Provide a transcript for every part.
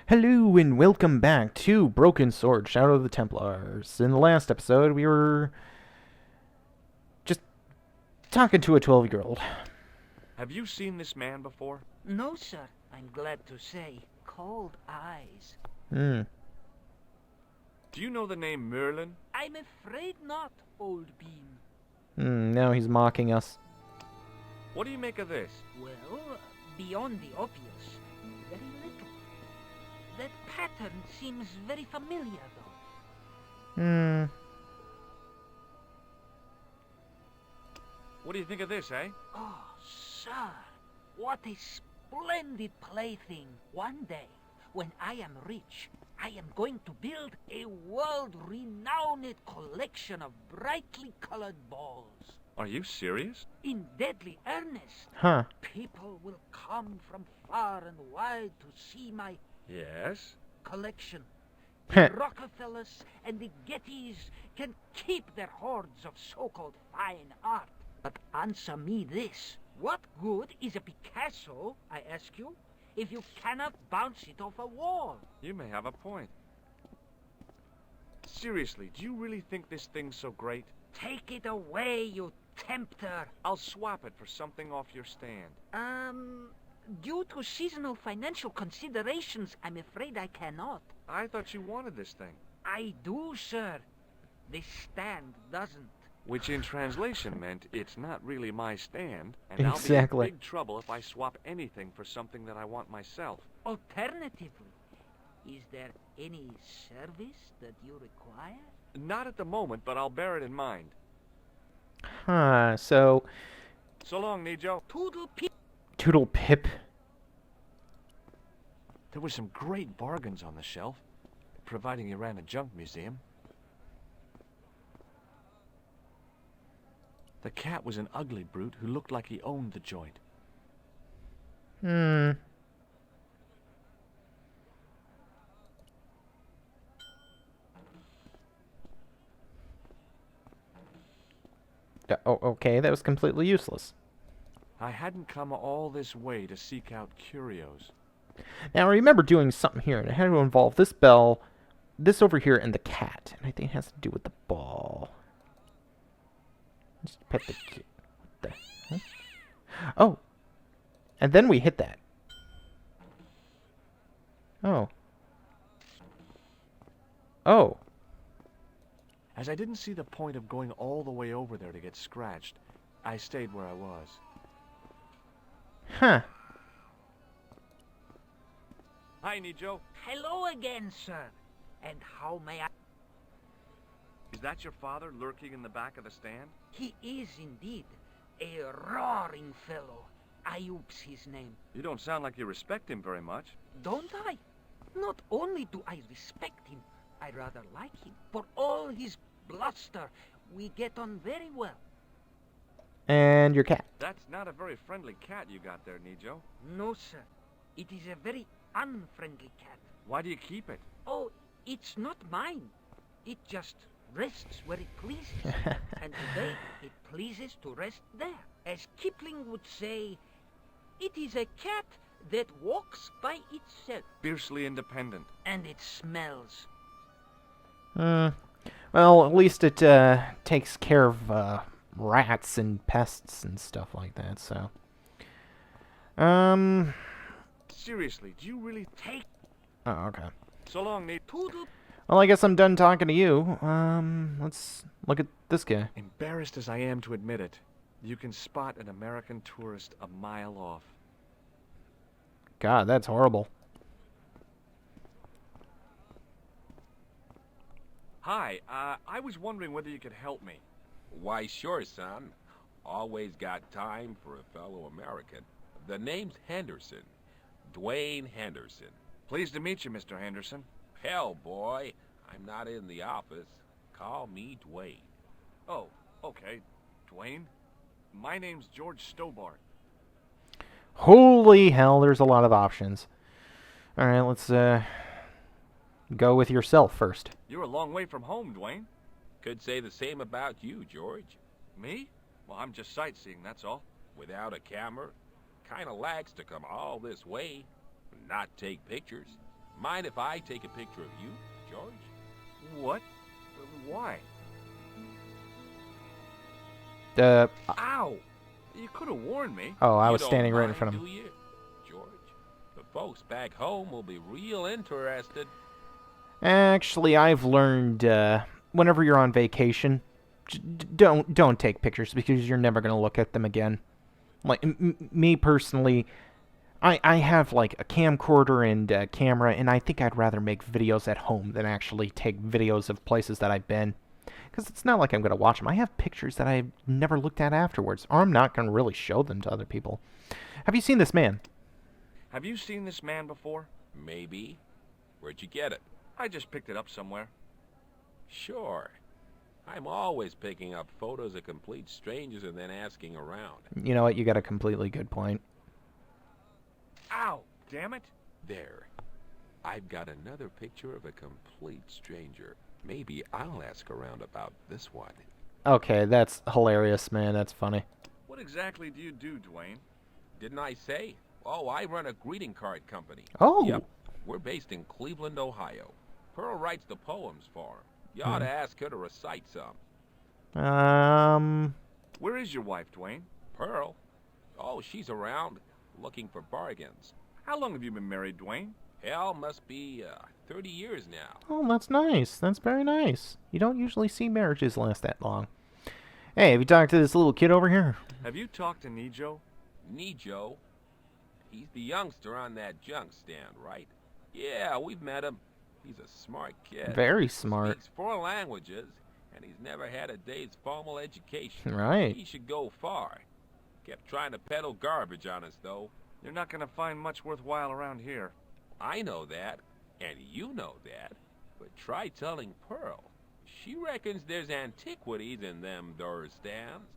Hello and welcome back to Broken Sword, Shadow of the Templars. In the last episode, we were just talking to a 12-year-old. Have you seen this man before? No, sir. I'm glad to say. Cold eyes. Hmm. Do you know the name Merlin? I'm afraid not, old bean. Now he's mocking us. What do you make of this? Well, beyond the obvious, very little. That pattern seems very familiar, though. What do you think of this, eh? Oh, sir, what a splendid plaything. One day, when I am rich, I am going to build a world-renowned collection of brightly colored balls. Are you serious? In deadly earnest. Huh. People will come from far and wide to see my Yes. collection. The Rockefellers and the Gettys can keep their hoards of so-called fine art. But answer me this. What good is a Picasso, I ask you, if you cannot bounce it off a wall? You may have a point. Seriously, do you really think this thing's so great? Take it away, you tempter. I'll swap it for something off your stand. Due to seasonal financial considerations, I'm afraid I cannot. I thought you wanted this thing. I do, sir. This stand doesn't. Which in translation meant it's not really my stand, and Exactly. I'll be in big trouble if I swap anything for something that I want myself. Alternatively, is there any service that you require? Not at the moment, but I'll bear it in mind. Huh. So, So long, Nijo. Toodle pip. Toodle Pip. There were some great bargains on the shelf, providing you ran a junk museum. The cat was an ugly brute who looked like he owned the joint. Oh, okay, that was completely useless. I hadn't come all this way to seek out curios. Now, I remember doing something here, and it had to involve this bell, this over here, and the cat. And I think it has to do with the ball. Just pet the kid. What the? Huh? Oh. And then we hit that. Oh. Oh. As I didn't see the point of going all the way over there to get scratched, I stayed where I was. Huh. Hi, Nijo. Hello again, sir. And how may I? Is that your father lurking in the back of the stand? He is indeed a roaring fellow. Ayub's his name. You don't sound like you respect him very much. Don't I? Not only do I respect him, I rather like him. For all his bluster, we get on very well. And your cat. That's not a very friendly cat you got there, Nijo. No, sir. It is a very unfriendly cat. Why do you keep it? Oh, it's not mine. It just rests where it pleases. And today, it pleases to rest there. As Kipling would say, it is a cat that walks by itself. Fiercely independent. And it smells. Well, at least it takes care of rats and pests and stuff like that, so. Seriously, do you really Take Oh, okay. So long, Nijo. Toodle. Well, I guess I'm done talking to you. Let's look at this guy. Embarrassed as I am to admit it, you can spot an American tourist a mile off. God, that's horrible. Hi, I was wondering whether you could help me. Why, sure, son. Always got time for a fellow American. The name's Henderson. Dwayne Henderson. Pleased to meet you, Mr. Henderson. Hell, boy, I'm not in the office. Call me Dwayne. Oh, okay. Dwayne? My name's George Stobart. Holy hell, there's a lot of options. Alright, let's go with yourself first. You're a long way from home, Dwayne. Could say the same about you, George. Me? Well, I'm just sightseeing, that's all. Without a camera, kinda lags to come all this way and not take pictures. Mind if I take a picture of you, George? What? Why? Ow! You could have warned me. Oh, I You was don't standing right in mind, front of do him. you, George? The folks back home will be real interested. Actually, I've learned whenever you're on vacation, don't take pictures because you're never gonna look at them again. Like me personally, I have like a camcorder and a camera, and I think I'd rather make videos at home than actually take videos of places that I've been. Because it's not like I'm gonna watch them. I have pictures that I've never looked at afterwards, or I'm not gonna really show them to other people. Have you seen this man? Have you seen this man before? Maybe. Where'd you get it? I just picked it up somewhere. Sure. I'm always picking up photos of complete strangers and then asking around. You know what? You got a completely good point. Ow! Damn it! There. I've got another picture of a complete stranger. Maybe I'll ask around about this one. Okay, that's hilarious, man. That's funny. What exactly do you do, Dwayne? Didn't I say? Oh, I run a greeting card company. Oh. Yep. We're based in Cleveland, Ohio. Pearl writes the poems for him. You ought to ask her to recite some. Where is your wife, Dwayne? Pearl? Oh, she's around, looking for bargains. How long have you been married, Dwayne? Hell, must be 30 years now. Oh, that's nice. That's very nice. You don't usually see marriages last that long. Hey, have you talked to this little kid over here? Have you talked to Nijo? Nijo? He's the youngster on that junk stand, right? Yeah, we've met him. He's a smart kid. Very smart. Speaks 4 languages, and he's never had a day's formal education. Right. He should go far. Kept trying to peddle garbage on us, though. You're not gonna find much worthwhile around here. I know that, and you know that. But try telling Pearl. She reckons there's antiquities in them door stands.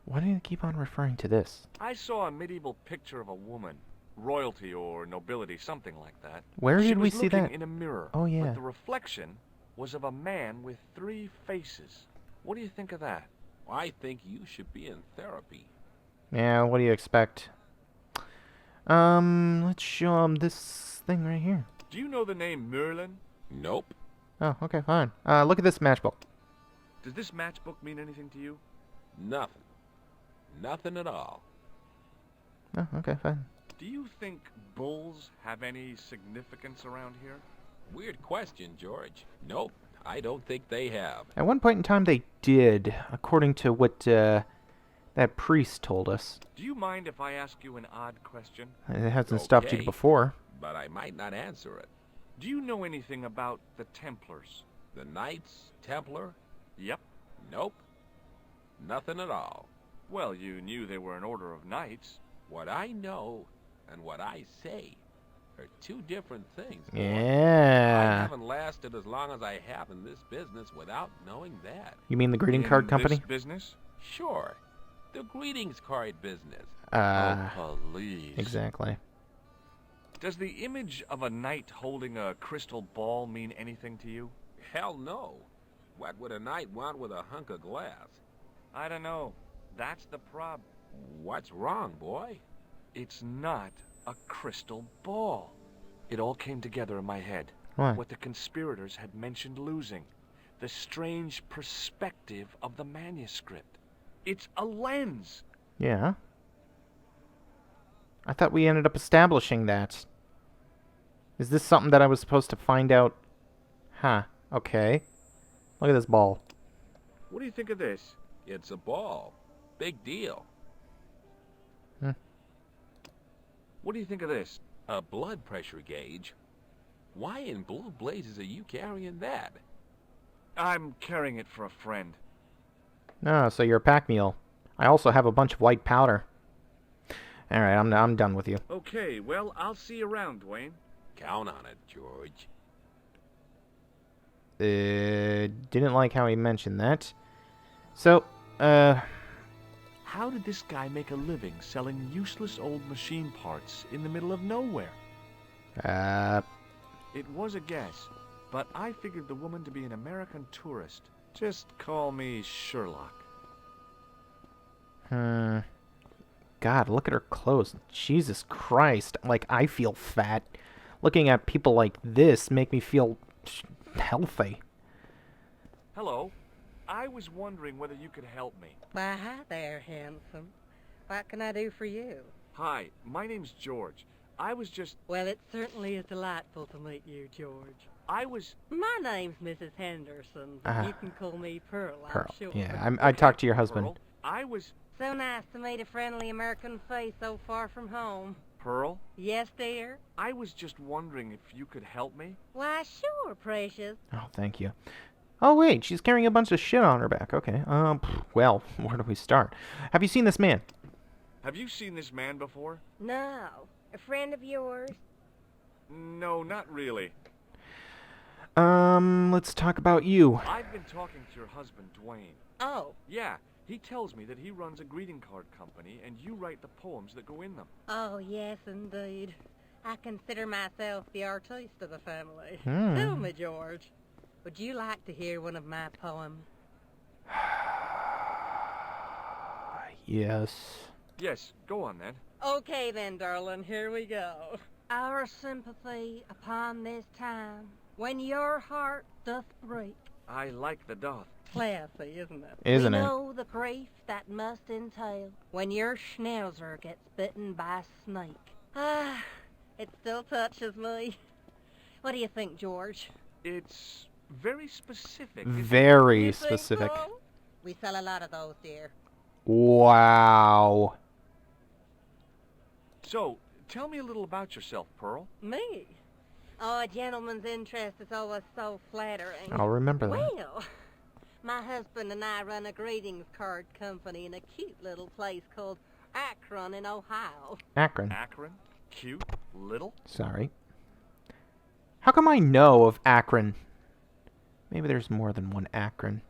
Why do you keep on referring to this? I saw a medieval picture of a woman. Royalty or nobility, something like that. Where She did we was see looking that? in a mirror. Oh, yeah. But the reflection was of a man with 3 faces. What do you think of that? I think you should be in therapy. Yeah, what do you expect? Let's show him this thing right here. Do you know the name Merlin? Nope. Oh, okay, fine. Look at this matchbook. Does this matchbook mean anything to you? Nothing. Nothing at all. Oh, okay, fine. Do you think bulls have any significance around here? Weird question, George. Nope, I don't think they have. At one point in time, they did, according to what that priest told us. Do you mind if I ask you an odd question? It hasn't stopped you Okay. before. But I might not answer it. Do you know anything about the Templars? The Knights Templar? Yep. Nope. Nothing at all. Well, you knew they were an order of knights. What I know and what I say are 2 different things. boy. I Yeah. haven't lasted as long as I have in this business without knowing that. You mean the greeting In card company? this business? Sure. The greetings card business. Oh, please. Exactly. Does the image of a knight holding a crystal ball mean anything to you? Hell no. What would a knight want with a hunk of glass? I don't know. That's the prob. What's wrong, boy? It's not a crystal ball. It all came together in my head. What? The conspirators had mentioned losing. The strange perspective of the manuscript. It's a lens. Yeah. I thought we ended up establishing that. Is this something that I was supposed to find out? Huh. Okay. Look at this ball. What do you think of this? It's a ball. Big deal. What do you think of this? A blood pressure gauge? Why in blue blazes are you carrying that? I'm carrying it for a friend. Oh, so you're a pack mule. I also have a bunch of white powder. Alright, I'm done with you. Okay, well, I'll see you around, Dwayne. Count on it, George. Didn't like how he mentioned that. So, How did this guy make a living selling useless old machine parts in the middle of nowhere? It was a guess, but I figured the woman to be an American tourist. Just call me Sherlock. Got God, look at her clothes. Jesus Christ. Like, I feel fat. Looking at people like this make me feel healthy. Hello. I was wondering whether you could help me. Why, hi there, handsome. What can I do for you? Hi, my name's George. I was just... Well, it certainly is delightful to meet you, George. I was... My name's Mrs. Henderson, but you can call me Pearl, Pearl. I'm sure. Yeah, I talked to your husband. Pearl? I was... So nice to meet a friendly American face so far from home. Pearl? Yes, dear? I was just wondering if you could help me. Why, sure, precious. Oh, thank you. Oh, wait, she's carrying a bunch of shit on her back. Okay, well, where do we start? Have you seen this man? Have you seen this man before? No. A friend of yours? No, not really. Let's talk about you. I've been talking to your husband, Dwayne. Oh. Yeah, he tells me that he runs a greeting card company and you write the poems that go in them. Oh, yes, indeed. I consider myself the artiste of the family. Tell me, George, would you like to hear one of my poems? Yes. Yes, go on then. Okay then, darling, here we go. Our sympathy upon this time, when your heart doth break. I like the doth. Classy, isn't it? Isn't we it? know the grief that must entail when your schnauzer gets bitten by a snake. Ah, it still touches me. What do you think, George? It's very specific. isn't it? Very You think specific. so? We sell a lot of those, dear. Wow. So, tell me a little about yourself, Pearl. Me? Oh, a gentleman's interest is always so flattering. I'll remember that. Well, my husband and I run a greetings card company in a cute little place called Akron in Ohio. Akron. Akron? Cute? Little? Sorry. How come I know of Akron? Maybe there's more than one Akron.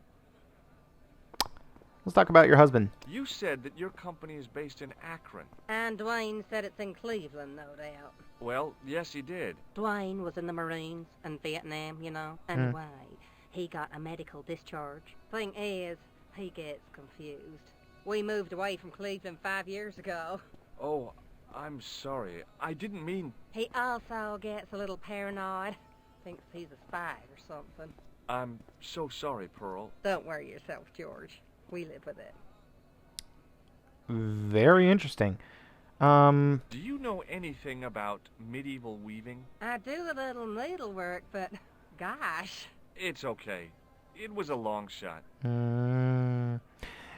Let's talk about your husband. You said that your company is based in Akron. And Dwayne said it's in Cleveland, no doubt. Well, yes, he did. Dwayne was in the Marines and Vietnam, you know. Anyway, he got a medical discharge. Thing is, he gets confused. We moved away from Cleveland 5 years ago. Oh, I'm sorry. I didn't mean... He also gets a little paranoid. Thinks he's a spy or something. I'm so sorry, Pearl. Don't worry yourself, George. We live with it. Very interesting. Do you know anything about medieval weaving? I do a little needlework, but gosh. It's okay. It was a long shot.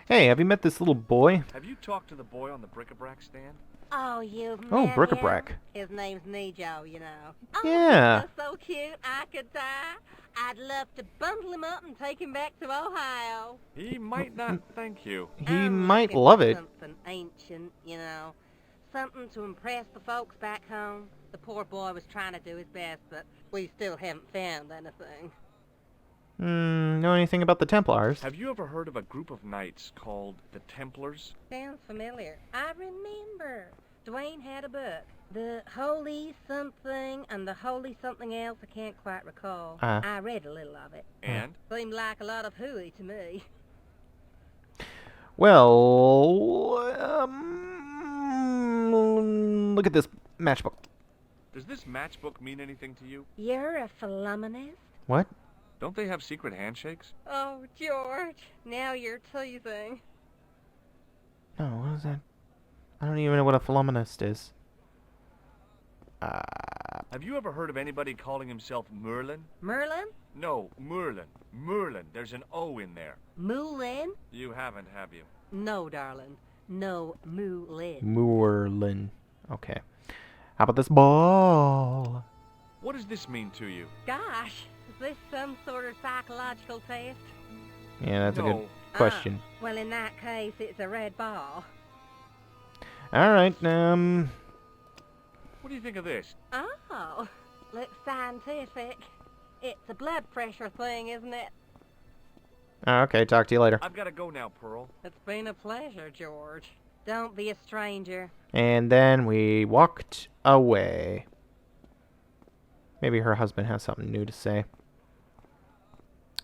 Hey, have you met this little boy? Have you talked to the boy on the bric-a-brac stand? Oh, you've Oh, met bric-a-brac. him? His name's Nejo, you know. Oh, Yeah. he's so cute, I could die. I'd love to bundle him up and take him back to Ohio. He might not thank you. He I'm might looking love for it. Something ancient, you know. Something to impress the folks back home. The poor boy was trying to do his best, but we still haven't found anything. Know anything about the Templars? Have you ever heard of a group of knights called the Templars? Sounds familiar. I remember. Dwayne had a book. The Holy Something and the Holy Something Else, I can't quite recall. I read a little of it. And? Seemed like a lot of hooey to me. Well, look at this matchbook. Does this matchbook mean anything to you? You're a philomenist? What? Don't they have secret handshakes? Oh, George, now you're teasing. No, what is that? I don't even know what a philomenist is. Have you ever heard of anybody calling himself Merlin? Merlin? No, Merlin. Merlin. There's an O in there. Moulin? You haven't, have you? No, darling. No, Moulin. Merlin. Okay. How about this ball? What does this mean to you? Gosh, is this some sort of psychological test? Yeah, that's a good No. question. Well, in that case, it's a red ball. All right. What do you think of this? Oh, looks scientific. It's a blood pressure thing, isn't it? Okay. Talk to you later. I've got to go now, Pearl. It's been a pleasure, George. Don't be a stranger. And then we walked away. Maybe her husband has something new to say.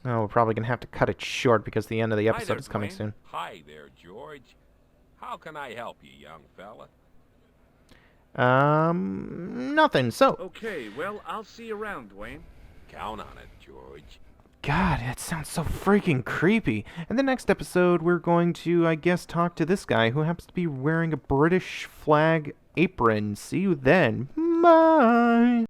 Oh, we're probably gonna have to cut it short because the end of the Hi episode there, is coming Dwayne. soon. Hi there, George. How can I help you, young fella? Nothing. So, Okay, well, I'll see you around, Dwayne. Count on it, George. God, that sounds so freaking creepy. In the next episode, we're going to, I guess, talk to this guy who happens to be wearing a British flag apron. See you then. Bye.